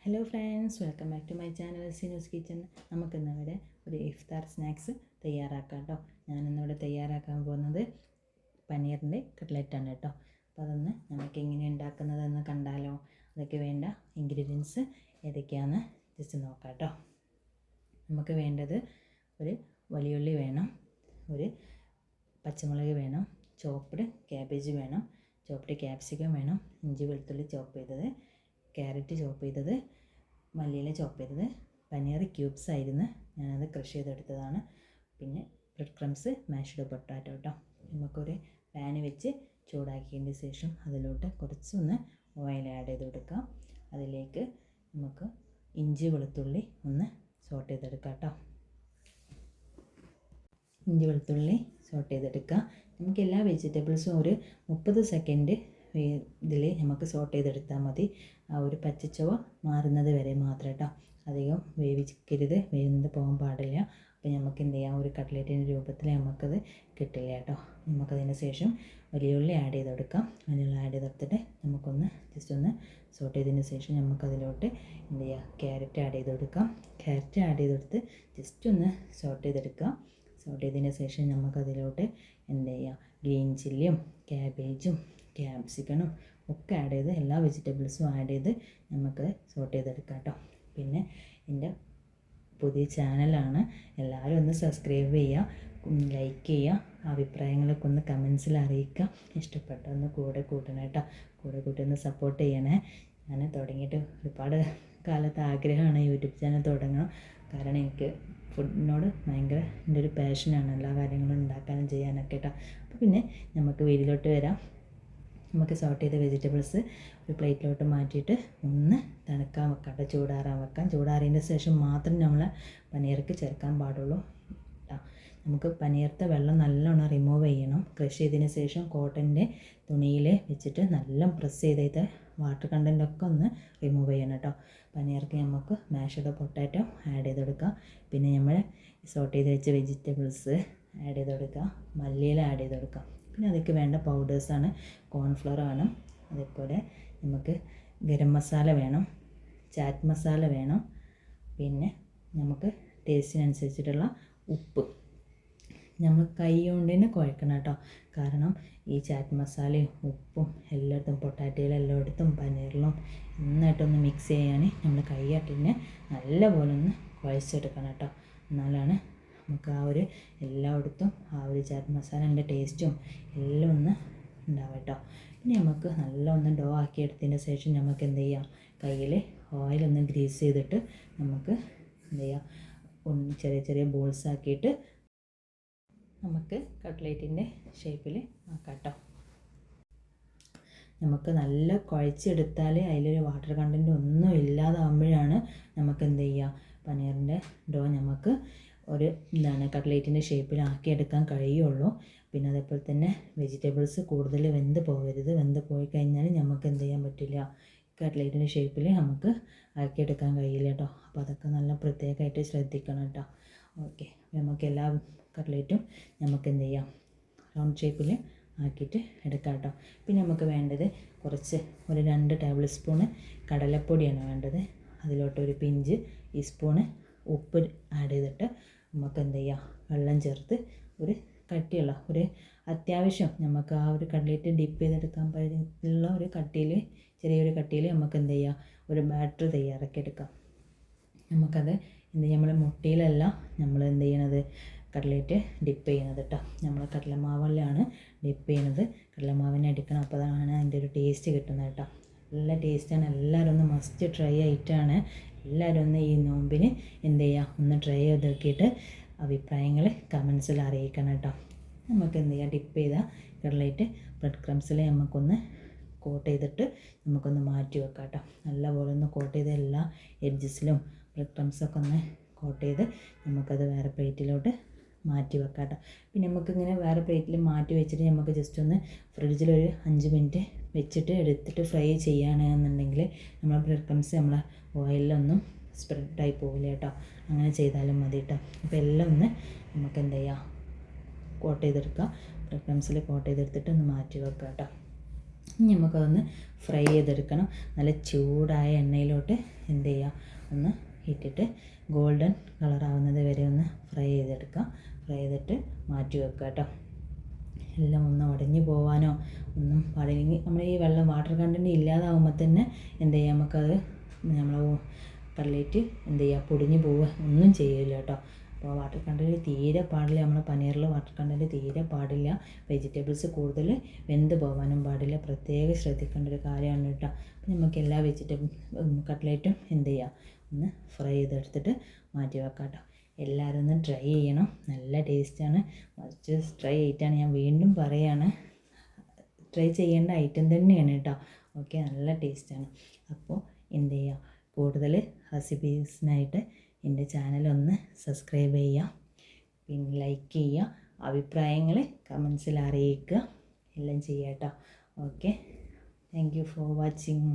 Hello friends, welcome back to my channel സിനൂസ് kitchen. നമുക്കിന്നിവിടെ ഒരു ഇഫ്താർ സ്നാക്സ് തയ്യാറാക്കാം കേട്ടോ. ഞാനിന്നിവിടെ തയ്യാറാക്കാൻ പോകുന്നത് പനീറിൻ്റെ കട്ട്ലറ്റാണ് കേട്ടോ. അപ്പോൾ അതൊന്ന് നമുക്ക് എങ്ങനെ ഉണ്ടാക്കുന്നതെന്ന് കണ്ടാലോ. അതൊക്കെ വേണ്ട ഇൻഗ്രീഡിയൻസ് ഏതൊക്കെയാണെന്ന് ജസ്റ്റ് നോക്കാം കേട്ടോ. നമുക്ക് വേണ്ടത് ഒരു വലിയുള്ളി വേണം, ഒരു പച്ചമുളക് വേണം, ചോപ്പ്ഡ് ക്യാബേജ് വേണം, ചോപ്പ്ഡ് ക്യാപ്സിക്കം വേണം, ഇഞ്ചി വെളുത്തുള്ളി ചോപ്പ് ചെയ്തത്, ക്യാരറ്റ് ചോപ്പ് ചെയ്തത്, മല്ലിയില ചോപ്പ് ചെയ്തത്, പനീർ ക്യൂബ്സ് ആയിരുന്നു, ഞാനത് ക്രഷ് ചെയ്തെടുത്തതാണ്. പിന്നെ ബ്രെഡ് ക്രംസ്, മാഷ്ഡ് പൊട്ടാറ്റോ കേട്ടോ. നമുക്കൊരു പാന് വെച്ച് ചൂടാക്കിയതിന് ശേഷം അതിലോട്ട് കുറച്ചൊന്ന് ഓയിൽ ആഡ് ചെയ്ത് കൊടുക്കാം. അതിലേക്ക് നമുക്ക് ഇഞ്ചി വെളുത്തുള്ളി ഒന്ന് സോട്ട് ചെയ്തെടുക്കാം കേട്ടോ. ഇഞ്ചി വെളുത്തുള്ളി സോട്ട് ചെയ്തെടുക്കുക. നമുക്ക് എല്ലാ വെജിറ്റബിൾസും ഒരു 30 സെക്കൻഡ് ഇതിൽ നമുക്ക് സോട്ട് ചെയ്തെടുത്താൽ മതി. ആ ഒരു പച്ചച്ചുവ മാറുന്നത് വരെ മാത്രം കേട്ടോ. അധികം വേവിക്കരുത്, വേവിന്ന് പോകാൻ പാടില്ല. അപ്പോൾ നമുക്ക് എന്ത് ചെയ്യാം, ഒരു കട്ട്ലറ്റിൻ്റെ രൂപത്തിൽ നമുക്കത് കിട്ടില്ല കേട്ടോ. നമുക്കതിന് ശേഷം വലിയ ഉള്ളി ആഡ് ചെയ്ത് കൊടുക്കാം. വലിയ ഉള്ളി ആഡ് ചെയ്തെടുത്തിട്ട് നമുക്കൊന്ന് ജസ്റ്റ് ഒന്ന് സോട്ട് ചെയ്തതിന് ശേഷം നമുക്കതിലോട്ട് എന്ത് ചെയ്യുക, ക്യാരറ്റ് ആഡ് ചെയ്ത് കൊടുക്കാം. ക്യാരറ്റ് ആഡ് ചെയ്തെടുത്ത് ജസ്റ്റ് ഒന്ന് സോട്ട് ചെയ്തെടുക്കാം. സോട്ട് ചെയ്തതിന് ശേഷം നമുക്കതിലോട്ട് എന്ത് ചെയ്യുക, ഗ്രീൻ ചില്ലിയും ക്യാബേജും ക്യാപ്സിക്കനും ഒക്കെ ആഡ് ചെയ്ത് എല്ലാ വെജിറ്റബിൾസും ആഡ് ചെയ്ത് നമുക്ക് സോട്ട് ചെയ്തെടുക്കാം കേട്ടോ. പിന്നെ എൻ്റെ പുതിയ ചാനലാണ്, എല്ലാവരും ഒന്ന് സബ്സ്ക്രൈബ് ചെയ്യുക, ലൈക്ക് ചെയ്യുക, അഭിപ്രായങ്ങളൊക്കെ ഒന്ന് കമൻസിൽ അറിയിക്കുക. ഇഷ്ടപ്പെട്ട ഒന്ന് കൂടെ കൂട്ടണം കേട്ടോ. കൂടെ കൂട്ടി ഒന്ന് സപ്പോർട്ട് ചെയ്യണേ. ഞാൻ തുടങ്ങിയിട്ട് ഒരുപാട് കാലത്ത് ആഗ്രഹമാണ് യൂട്യൂബ് ചാനൽ തുടങ്ങണം. കാരണം എനിക്ക് ഫുഡിനോട് ഭയങ്കര എൻ്റെ ഒരു പാഷനാണ്, എല്ലാ കാര്യങ്ങളും ഉണ്ടാക്കാനും ചെയ്യാനൊക്കെ കേട്ടോ. അപ്പോൾ പിന്നെ നമുക്ക് വീട്ടിലോട്ട് വരാം. നമുക്ക് സോട്ട് ചെയ്ത വെജിറ്റബിൾസ് ഒരു പ്ലേറ്റിലോട്ട് മാറ്റിയിട്ട് ഒന്ന് തണുക്കാൻ വെക്കാം കേട്ടോ, ചൂടാറാൻ വെക്കാം. ചൂടാറിയതിൻ്റെ ശേഷം മാത്രം നമ്മൾ പനീർക്ക് ചേർക്കാൻ പാടുള്ളൂ കേട്ടോ. നമുക്ക് പനീർത്തെ വെള്ളം നല്ലോണം റിമൂവ് ചെയ്യണം. ക്രഷ് ചെയ്തതിന് ശേഷം കോട്ടൻ്റെ തുണിയിൽ വെച്ചിട്ട് നല്ല പ്രസ് ചെയ്തിട്ട് വാട്ടർ കണ്ടൻറ്റൊക്കെ ഒന്ന് റിമൂവ് ചെയ്യണം കേട്ടോ. പനീർക്ക് നമുക്ക് മാഷ്ഡ് പൊട്ടാറ്റോ ആഡ് ചെയ്ത് കൊടുക്കാം. പിന്നെ നമ്മൾ സോട്ട് ചെയ്ത് വെച്ച വെജിറ്റബിൾസ് ആഡ് ചെയ്ത് കൊടുക്കുക, മല്ലിയില ആഡ് ചെയ്ത് കൊടുക്കാം. പിന്നെ അതിലേക്ക് വേണ്ട പൗഡേഴ്സാണ്, കോൺഫ്ലവർ വേണം, അതേപോലെ നമുക്ക് ഗരം മസാല വേണം, ചാറ്റ് മസാല വേണം, പിന്നെ നമുക്ക് ടേസ്റ്റിനനുസരിച്ചിട്ടുള്ള ഉപ്പ്. നമ്മൾ കൈ കൊണ്ട് തന്നെ കുഴക്കണം കേട്ടോ. കാരണം ഈ ചാറ്റ് മസാലയും ഉപ്പും എല്ലായിടത്തും പൊട്ടാറ്റോയിലും എല്ലായിടത്തും പനീറിലും നന്നായിട്ടൊന്ന് മിക്സ് ചെയ്യാൻ നമ്മൾ കൈയാട്ടിനെ നല്ലപോലെ ഒന്ന് കുഴച്ചെടുക്കണം കേട്ടോ. എന്നാലാണ് നമുക്ക് ആ ഒരു എല്ലായിടത്തും ആ ഒരു ചാറ്റ് മസാലേൻ്റെ ടേസ്റ്റും എല്ലാം ഒന്ന് ഉണ്ടാവും കേട്ടോ. പിന്നെ നമുക്ക് നല്ല ഒന്ന് ഡോ ആക്കിയെടുത്തതിന് ശേഷം നമുക്ക് എന്ത് ചെയ്യാം, കയ്യിൽ ഓയിലൊന്ന് ഗ്രീസ് ചെയ്തിട്ട് നമുക്ക് എന്ത് ചെയ്യാം, ഒന്ന് ചെറിയ ചെറിയ ബോൾസ് ആക്കിയിട്ട് നമുക്ക് കട്ട്ലേറ്റിൻ്റെ ഷേപ്പിൽ ആക്കാം കേട്ടോ. നമുക്ക് നല്ല കുഴച്ചെടുത്താൽ അതിലൊരു വാട്ടർ കണ്ടൻറ്റ് ഒന്നും ഇല്ലാതാകുമ്പോഴാണ് നമുക്ക് എന്ത് ചെയ്യുക, പനീറിൻ്റെ ഡോ നമുക്ക് ഒരു കട്ട്ലേറ്റിൻ്റെ ഷേപ്പിലാക്കിയെടുക്കാൻ കഴിയുള്ളൂ. പിന്നെ അതേപോലെ തന്നെ വെജിറ്റബിൾസ് കൂടുതൽ വെന്ത് പോകരുത്. വെന്ത് പോയി കഴിഞ്ഞാൽ നമുക്ക് എന്ത് ചെയ്യാൻ പറ്റില്ല, കട്ട്ലേറ്റിൻ്റെ ഷേപ്പിൽ നമുക്ക് ആക്കിയെടുക്കാൻ കഴിയില്ല കേട്ടോ. അപ്പോൾ അതൊക്കെ നല്ല പ്രത്യേകമായിട്ട് ശ്രദ്ധിക്കണം കേട്ടോ. ഓക്കെ, നമുക്ക് എല്ലാ കട്ട്ലേറ്റും നമുക്ക് എന്ത് ചെയ്യാം, റൗണ്ട് ഷേപ്പിൽ ആക്കിയിട്ട് എടുക്കാം കേട്ടോ. പിന്നെ നമുക്ക് വേണ്ടത് കുറച്ച് ഒരു 2 ടേബിൾ സ്പൂണ് കടലപ്പൊടിയാണ് വേണ്ടത്. അതിലോട്ട് ഒരു പിഞ്ച് ടീസ്പൂണ് ഉപ്പ് ആഡ് ചെയ്തിട്ട് നമുക്ക് എന്ത് ചെയ്യാം, വെള്ളം ചേർത്ത് ഒരു കട്ടിയുള്ള ഒരു അത്യാവശ്യം നമുക്ക് ആ ഒരു കട്ട്ലേറ്റ് ഡിപ്പ് ചെയ്തെടുക്കാൻ പറ്റുന്ന ഒരു കട്ടിയിൽ, ചെറിയൊരു കട്ടിയിൽ നമുക്ക് എന്ത് ചെയ്യാം, ഒരു ബാറ്റർ തയ്യാറാക്കി എടുക്കാം. നമുക്കത് എന്ത് ചെയ്യാം, നമ്മൾ മുട്ടയിലല്ല നമ്മൾ എന്ത് ചെയ്യണത്, കട്ട്ലേറ്റ് ഡിപ്പ് ചെയ്യുന്നത് കേട്ടോ. നമ്മൾ കടലമാവിലാണ് ഡിപ്പ് ചെയ്യുന്നത്. കടലമാവിനെ അടിക്കണം, അപ്പോൾ അതാണ് അതിൻ്റെ ഒരു ടേസ്റ്റ് കിട്ടുന്നത് കേട്ടോ. നല്ല ടേസ്റ്റാണ്. എല്ലാവരും ഒന്ന് മസ്റ്റ് ട്രൈ ആയിട്ടാണ്. എല്ലാവരും ഒന്ന് ഈ നോമ്പിന് എന്ത് ചെയ്യുക, ഒന്ന് ട്രൈ ചെയ്ത് നോക്കിയിട്ട് അഭിപ്രായങ്ങൾ കമൻസിൽ അറിയിക്കണം കേട്ടോ. നമുക്ക് എന്ത് ചെയ്യുക, ഡിപ്പ് ചെയ്ത കട്ട്ലേറ്റ് ബ്രെഡ് ക്രംസിൽ നമുക്കൊന്ന് കോട്ട് ചെയ്തിട്ട് നമുക്കൊന്ന് മാറ്റി വെക്കാം കേട്ടോ. നല്ലപോലെ ഒന്ന് കോട്ട് ചെയ്ത് എല്ലാ എഡ്ജസിലും ബ്രെഡ് ക്രംസൊക്കെ ഒന്ന് കോട്ട് ചെയ്ത് നമുക്കത് വേറെ പ്ലേറ്റിലോട്ട് മാറ്റി വെക്കാം കേട്ടോ. പിന്നെ നമുക്കിങ്ങനെ വേറെ പ്ലേറ്റിൽ മാറ്റി വെച്ചിട്ട് നമുക്ക് ജസ്റ്റ് ഒന്ന് ഫ്രിഡ്ജിലൊരു 5 മിനിറ്റ് വെച്ചിട്ട് എടുത്തിട്ട് ഫ്രൈ ചെയ്യുകയാണെന്നുണ്ടെങ്കിൽ നമ്മൾ ബ്രെഡ് ക്രംസ് നമ്മളെ ഓയിലൊന്നും സ്പ്രെഡായി പോകില്ല കേട്ടോ. അങ്ങനെ ചെയ്താലും മതി കേട്ടോ. അപ്പോൾ എല്ലാം ഒന്ന് നമുക്ക് എന്ത് ചെയ്യുക, കോട്ട് ചെയ്തെടുക്കുക. ബ്രെഡ് ക്രംസിൽ കോട്ട് ചെയ്തെടുത്തിട്ട് ഒന്ന് മാറ്റി വെക്കുക കേട്ടോ. ഇനി നമുക്കതൊന്ന് ഫ്രൈ ചെയ്തെടുക്കണം. നല്ല ചൂടായ എണ്ണയിലോട്ട് എന്ത് ചെയ്യുക, ഒന്ന് ഇട്ടിട്ട് ഗോൾഡൻ കളറാവുന്നത് വരെ ഒന്ന് ഫ്രൈ ചെയ്തെടുക്കാം. ഫ്രൈ ചെയ്തിട്ട് മാറ്റി വെക്കുക കേട്ടോ. എല്ലാം ഒന്ന് ഉടഞ്ഞു പോകാനോ ഒന്നും പാടില്ലെങ്കിൽ നമ്മൾ ഈ വെള്ളം വാട്ടർ കണ്ടൻറ്റ് ഇല്ലാതാവുമ്പോൾ തന്നെ എന്ത് ചെയ്യുക, നമുക്കത് നമ്മൾ കട്ലേറ്റ് എന്ത് ചെയ്യുക, പൊടിഞ്ഞു പോവുക ഒന്നും ചെയ്യില്ല കേട്ടോ. അപ്പോൾ വാട്ടർ കണ്ടൻറ്റ് തീരെ പാടില്ല. നമ്മൾ പനീറിൽ വാട്ടർ കണ്ടൻറ്റ് തീരെ പാടില്ല. വെജിറ്റബിൾസ് കൂടുതൽ വെന്ത് പോകാനും പാടില്ല. പ്രത്യേകം ശ്രദ്ധിക്കേണ്ട ഒരു കാര്യമാണ് കേട്ടോ. അപ്പോൾ നമുക്ക് എല്ലാ കട്ലേറ്റും എന്ത് ചെയ്യുക, ഒന്ന് ഫ്രൈ ചെയ്തെടുത്തിട്ട് മാറ്റി വെക്കാം കേട്ടോ. എല്ലാവരും ഒന്ന് ട്രൈ ചെയ്യണം. നല്ല ടേസ്റ്റാണ്. മസ്റ്റ് ട്രൈ ആയിട്ടാണ് ഞാൻ വീണ്ടും പറയുകയാണ്. ട്രൈ ചെയ്യേണ്ട ഐറ്റം തന്നെയാണ് കേട്ടോ. ഓക്കെ, നല്ല ടേസ്റ്റാണ്. അപ്പോൾ എന്ത് ചെയ്യുക, കൂടുതൽ റെസിപ്പീസിനായിട്ട് എൻ്റെ ചാനലൊന്ന് സബ്സ്ക്രൈബ് ചെയ്യുക, പിന്നെ ലൈക്ക് ചെയ്യുക, അഭിപ്രായങ്ങൾ കമൻസിൽ അറിയിക്കുക, എല്ലാം ചെയ്യുക കേട്ടോ. Okay, thank you for watching.